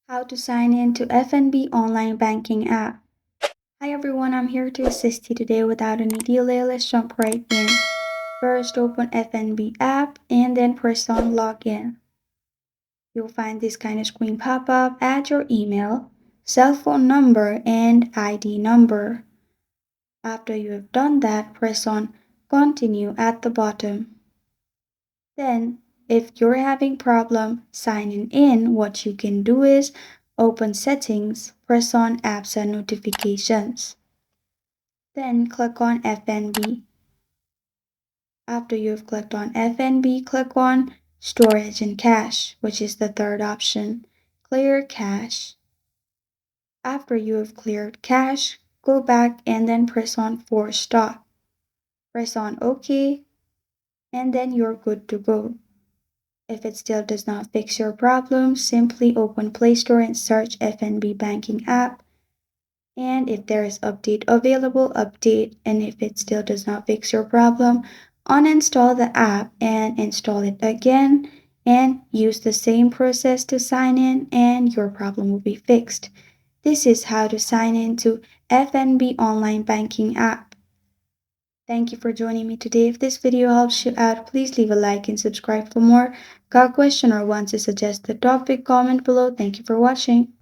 How to sign in to FNB Online Banking App. Hi everyone, I'm here to assist you today without any delay. Let's jump right in. First, open FNB app and then press on login. You'll find this kind of screen pop up. Add your email, cell phone number, and ID number. After you have done that, press on continue at the bottom. Then, if you're having problem signing in, what you can do is open settings, press on apps and notifications. Then click on FNB. After you've clicked on FNB, click on storage and cache, which is the third option. Clear cache. After you have cleared cache, go back and then press on force stop. Press on OK, and then you're good to go. If it still does not fix your problem, simply open Play Store and search FNB Banking App. And if there is update available, update. And if it still does not fix your problem, uninstall the app and install it again. And use the same process to sign in and your problem will be fixed. This is how to sign in to FNB Online Banking App. Thank you for joining me today. If this video helps you out, please leave a like and subscribe for more. Got a question or want to suggest a topic, comment below. Thank you for watching.